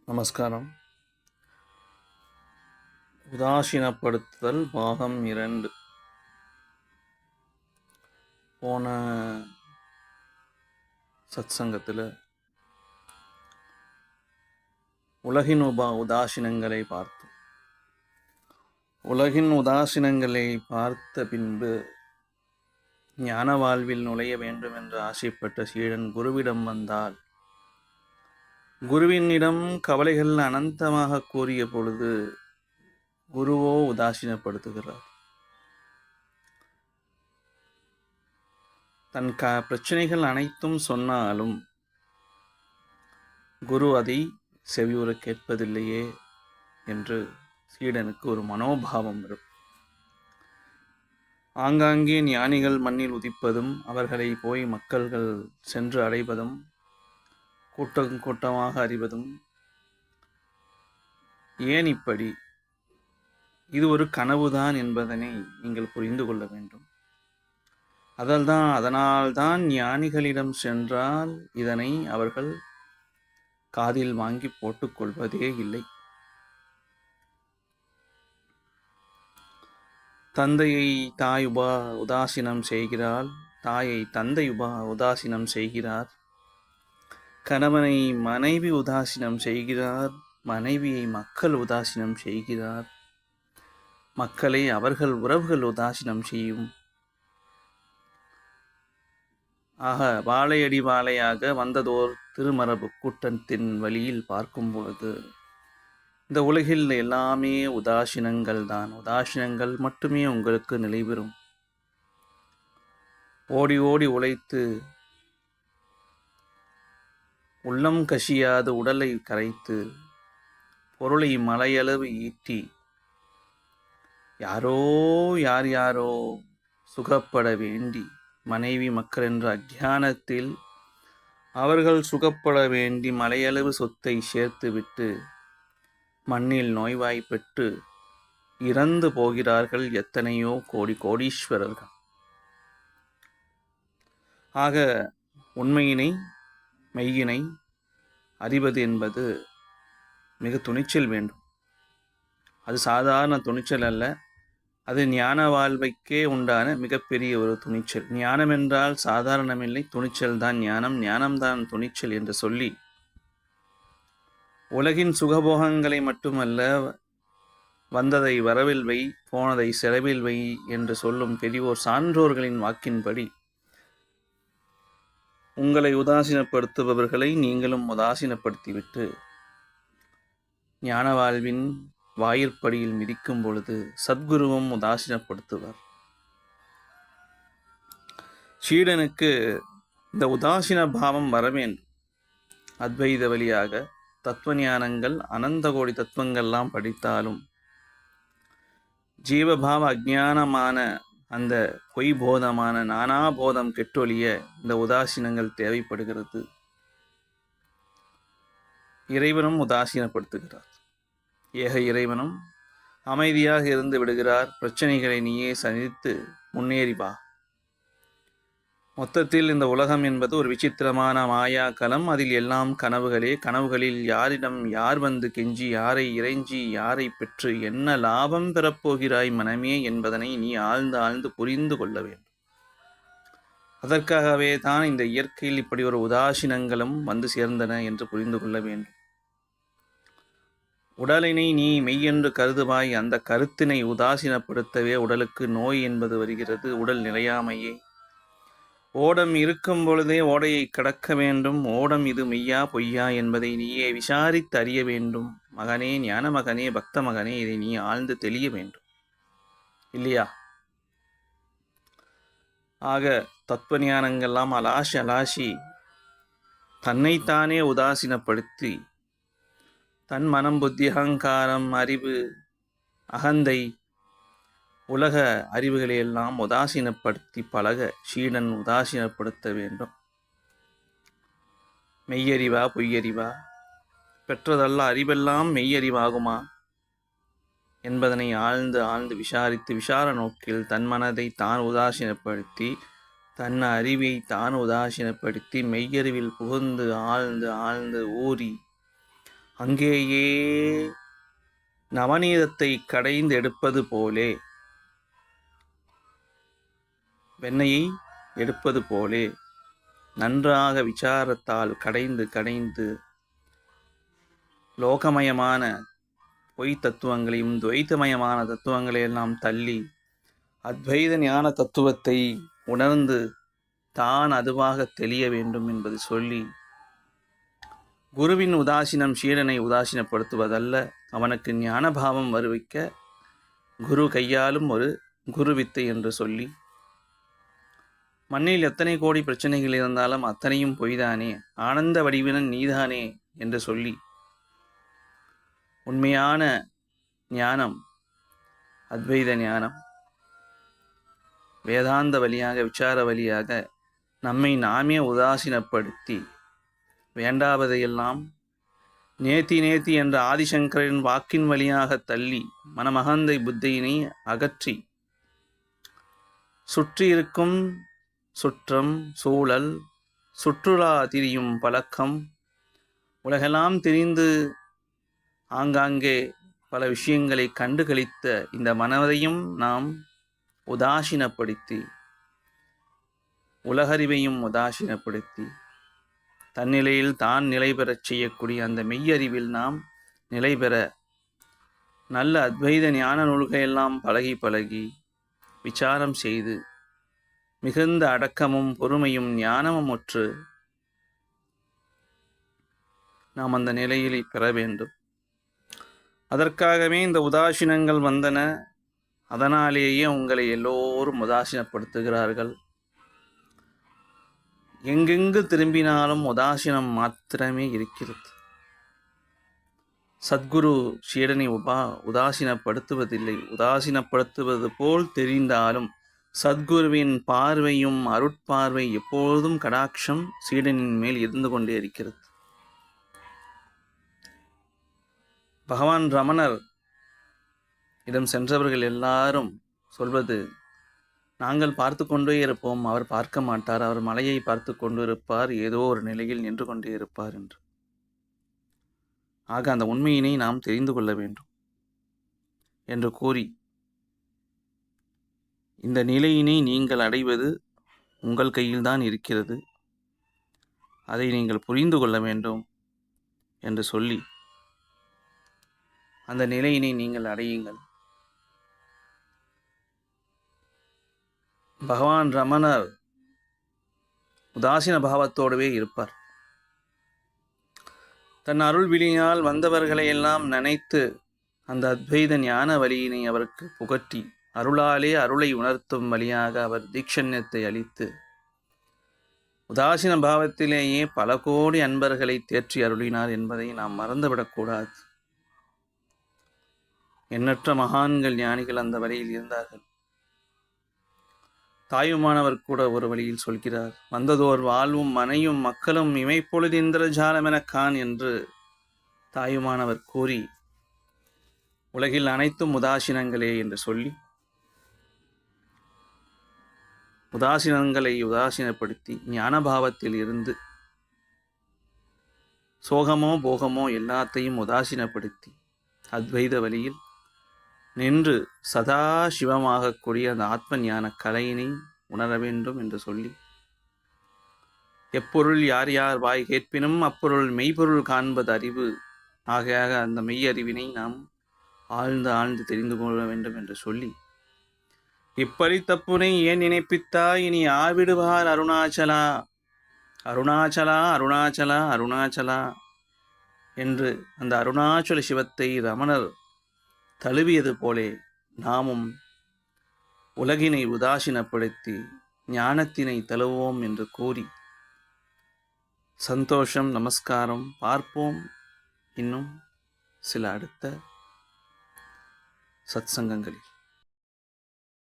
நமஸ்காரம். உதாசீனப்படுத்துதல் பாகம் 2. போன சத்சங்கத்தில் உலகின் உதாசீனங்களை பார்த்தோம். உலகின் உதாசீனங்களை பார்த்த பின்பு ஞான வாழ்வில் நுழைய வேண்டும் என்று ஆசைப்பட்ட சீடன் குருவிடம் வந்தால், குருவினிடம் கவலைகள் அனந்தமாக கூறிய பொழுது குருவோ உதாசீனப்படுத்துகிறார். தன் பிரச்சனைகள் அனைத்தும் சொன்னாலும் குரு அதை செவியுற கேட்பதில்லையே என்று சீடனுக்கு ஒரு மனோபாவம் இருக்கும். ஆங்காங்கே ஞானிகள் மண்ணில் உதிப்பதும் அவர்களை போய் மக்கள்கள் சென்று அடைவதும் கூட்டம் கூட்டமாக அறிவதும் ஏன் இப்படி? இது ஒரு கனவுதான் என்பதனை நீங்கள் புரிந்து கொள்ள வேண்டும். அதனால்தான் ஞானிகளிடம் சென்றால் இதனை அவர்கள் காதில் வாங்கி போட்டுக்கொள்வதே இல்லை. தந்தையை தாய் உதாசீனம் செய்கிறாள், தாயை தந்தை உதாசீனம் செய்கிறார். கணவனை மனைவி உதாசீனம் செய்கிறார், மனைவியை மக்கள் உதாசீனம் செய்கிறார். மக்களை அவர்கள் உறவுகள் உதாசீனம் செய்யும். ஆக வாழையடி வாழையாக வந்ததோர் திருமரபு கூட்டத்தின் வழியில் பார்க்கும் பொழுது இந்த உலகில் எல்லாமே உதாசீனங்கள் தான். உதாசீனங்கள் மட்டுமே உங்களுக்கு நிலைபெறும். ஓடி ஓடி உழைத்து உள்ளம் கசியாது உடலை கரைத்து பொருளை மலையளவு ஈட்டி யாரோ சுகப்பட வேண்டி மனைவி மக்கள் என்ற அஞ்ஞானத்தில் அவர்கள் சுகப்பட வேண்டி மலையளவு சொத்தை சேர்த்துவிட்டு மண்ணில் நோய்வாய்ப்பட்டு இறந்து போகிறார்கள் எத்தனையோ கோடீஸ்வரர்கள். ஆக உண்மையினை மெய்யினை அறிவது என்பது மிக துணிச்சல் வேண்டும். அது சாதாரண துணிச்சல் அல்ல, அது ஞான வாழ்வைக்கே உண்டான மிகப்பெரிய ஒரு துணிச்சல். ஞானம் என்றால் சாதாரணமில்லை, துணிச்சல் தான் ஞானம், ஞானம்தான் துணிச்சல் என்று சொல்லி உலகின் சுகபோகங்களை மட்டுமல்ல, வந்ததை வரவில் வை, போனதை செலவில் வை என்று சொல்லும் பெரியோர் சான்றோர்களின் வாக்கின்படி உங்களை உதாசீனப்படுத்துபவர்களை நீங்களும் உதாசீனப்படுத்திவிட்டு ஞான வாழ்வின் வாயிற்படியில் மிதிக்கும் பொழுது சத்குருவும் உதாசீனப்படுத்துவார். சீடனுக்கு இந்த உதாசீன பாவம் வர வேண்டும். அத்வைத வழியாக தத்துவ ஞானங்கள் அனந்த கோடி தத்துவங்கள்லாம் படித்தாலும் ஜீவபாவ அஜ்ஞானமான அந்த பொய் போதமான நானாபோதம் கெட்டொழிய இந்த உதாசீனங்கள் தேவைப்படுகிறது. இறைவனும் உதாசீனப்படுத்துகிறார். ஏக இறைவனும் அமைதியாக இருந்து விடுகிறார். பிரச்சனைகளை நீயே சந்தித்து முன்னேறி வா. மொத்தத்தில் இந்த உலகம் என்பது ஒரு விசித்திரமான மாயா களம். அதில் எல்லாம் கனவுகளே. கனவுகளில் யாரிடம் யார் வந்து கெஞ்சி, யாரை இறைஞ்சி, யாரை பெற்று என்ன லாபம் பெறப்போகிறாய் மனமே என்பதனை நீ ஆழ்ந்து புரிந்து கொள்ள வேண்டும். அதற்காகவே தான் இந்த இயற்கையில் இப்படி ஒரு உதாசீனங்களும் வந்து சேர்ந்தன என்று புரிந்து கொள்ள வேண்டும். உடலினை நீ மெய்யென்று கருதுவாய். அந்த கருத்தினை உதாசீனப்படுத்தவே உடலுக்கு நோய் என்பது வருகிறது. உடல் நிலையாமையே. ஓடம் இருக்கும் பொழுதே ஓடையை கடக்க வேண்டும். ஓடம் இது மெய்யா பொய்யா என்பதை நீயே விசாரித்து அறிய வேண்டும். மகனே, ஞான மகனே, பக்த மகனே, இதை நீ ஆழ்ந்து தெளிய வேண்டும், இல்லையா? ஆக தத்துவ ஞானங்கள்லாம் அலாசி தன்னைத்தானே உதாசீனப்படுத்தி தன் மனம், புத்தி, அகங்காரம், அறிவு, அகந்தை, உலக அறிவுகளையெல்லாம் உதாசீனப்படுத்தி பழக சீடன் உதாசீனப்படுத்த வேண்டும். மெய்யறிவா பொய்யறிவா, பெற்றதல்ல அறிவெல்லாம் மெய்யறிவாகுமா என்பதனை ஆழ்ந்து விசாரித்து விசார நோக்கில் தன் மனதை தான் உதாசீனப்படுத்தி தன் அறிவை தான் உதாசீனப்படுத்தி மெய்யறிவில் புகுந்து ஆழ்ந்து ஊறி அங்கேயே நவநீதத்தை கடைந்து எடுப்பது போலே, வெண்ணெயை எடுப்பது போலே நன்றாக விசாரத்தால் கடைந்து கடைந்து லோகமயமான பொய் தத்துவங்களையும் துவைத்தமயமான தத்துவங்களையெல்லாம் தள்ளி அத்வைத ஞான தத்துவத்தை உணர்ந்து தான் அதுவாக தெளிய வேண்டும் என்பது சொல்லி, குருவின் உதாசீனம் சீடனை உதாசீனப்படுத்துவதல்ல, அவனுக்கு ஞானபாவம் வருவிக்க குரு கையாலும் ஒரு குரு வித்தை என்று சொல்லி, மண்ணில் எத்தனை கோடி பிரச்சனைகள் இருந்தாலும் அத்தனையும் பொய்தானே, ஆனந்த வடிவினன் நீதானே என்று சொல்லி, உண்மையான ஞானம் அத்வைத ஞானம் வேதாந்த வழியாக விசார வழியாக நம்மை நாமே உதாசீனப்படுத்தி வேண்டாவதையெல்லாம் நேத்தி நேத்தி என்ற ஆதிசங்கரின் வாக்கின் வழியாக தள்ளி மனமகந்தை புத்தியினை அகற்றி சுற்றியிருக்கும் சுற்றம் சூழல் சுற்றுலா திரியும் பழக்கம் உலகெல்லாம் தெரிந்து ஆங்காங்கே பல விஷயங்களை கண்டு கழித்த இந்த மனதையும் நாம் உதாசீனப்படுத்தி உலகறிவையும் உதாசீனப்படுத்தி தன்னிலையில் தான் நிலை பெறச் செய்யக்கூடிய அந்த மெய்யறிவில் நாம் நிலை பெற நல்ல அத்வைத ஞான நூல்கையெல்லாம் பழகி பழகி விசாரம் செய்து மிகுந்த அடக்கமும் பொறுமையும் ஞானமும் ஒற்று நாம் அந்த நிலையில் பெற வேண்டும். அதற்காகவே இந்த உதாசீனங்கள் வந்தன. அதனாலேயே உங்களை எல்லோரும் உதாசீனப்படுத்துகிறார்கள். எங்கெங்கு திரும்பினாலும் உதாசீனம் மாத்திரமே இருக்கிறது. சத்குரு சீடனை உதாசீனப்படுத்துவதில்லை. உதாசீனப்படுத்துவது போல் தெரிந்தாலும் சத்குருவின் பார்வையும் அருட்பார்வை எப்பொழுதும் கடாட்சம் சீடனின் மேல் இருந்து கொண்டே இருக்கிறது. பகவான் ரமணர் இடம் சென்றவர்கள் எல்லாரும் சொல்வது, நாங்கள் பார்த்து கொண்டே இருப்போம், அவர் பார்க்க மாட்டார், அவர் மலையை பார்த்து கொண்டு இருப்பார், ஏதோ ஒரு நிலையில் நின்று கொண்டே இருப்பார் என்று. ஆக அந்த உண்மையினை நாம் தெரிந்து கொள்ள வேண்டும் என்று கூறி, இந்த நிலையினை நீங்கள் அடைவது உங்கள் கையில்தான் இருக்கிறது, அதை நீங்கள் புரிந்து கொள்ள வேண்டும் என்று சொல்லி, அந்த நிலையினை நீங்கள் அடையுங்கள். பகவான் ரமணர் உதாசீன பாவத்தோடவே இருப்பார். தன் அருள் விழியால் வந்தவர்களை எல்லாம் நினைத்து அந்த அத்வைத ஞான வழியினை அவருக்கு புகட்டி அருளாலே அருளை உணர்த்தும் வழியாக அவர் தீட்சண்யத்தை அளித்து உதாசீன பாவத்திலேயே பல கோடி அன்பர்களை தேற்றி அருளினார் என்பதை நாம் மறந்துவிடக்கூடாது. எண்ணற்ற மகான்கள் ஞானிகள் அந்த வழியில் இருந்தார்கள். தாயுமானவர் கூட ஒரு வழியில் சொல்கிறார், வந்ததோர் வாழ்வும் மனையும் மக்களும் இமைப்பொழுது இந்திரஜாலமென கான் என்று தாயுமானவர் கூறி, உலகில் அனைத்தும் உதாசீனங்களே என்று சொல்லி உதாசீனங்களை உதாசீனப்படுத்தி ஞானபாவத்தில் இருந்து சோகமோ போகமோ எல்லாத்தையும் உதாசீனப்படுத்தி அத்வைத வழியில் நின்று சதா சிவமாகக்கூடிய அந்த ஆத்ம ஞான கலையினை உணர வேண்டும் என்று சொல்லி, எப்பொருள் யார் யார் வாய் கேட்பினும் அப்பொருள் மெய்ப்பொருள் காண்பது அறிவு ஆகையாக அந்த மெய்யறிவினை நாம் ஆழ்ந்து ஆழ்ந்து தெரிந்து கொள்ள வேண்டும் என்று சொல்லி, இப்படி தப்புனை ஏன் நினைப்பித்தாய் இனி ஆவிடுவார் அருணாச்சலா அருணாச்சலா அருணாச்சலா அருணாச்சலா என்று அந்த அருணாச்சல சிவத்தை ரமணர் தழுவியது போலே நாமும் உலகினை உதாசீனப்படுத்தி ஞானத்தினை தழுவோம் என்று கூறி, சந்தோஷம், நமஸ்காரம். பார்ப்போம் இன்னும் சில அடுத்த சத்சங்கங்களில்.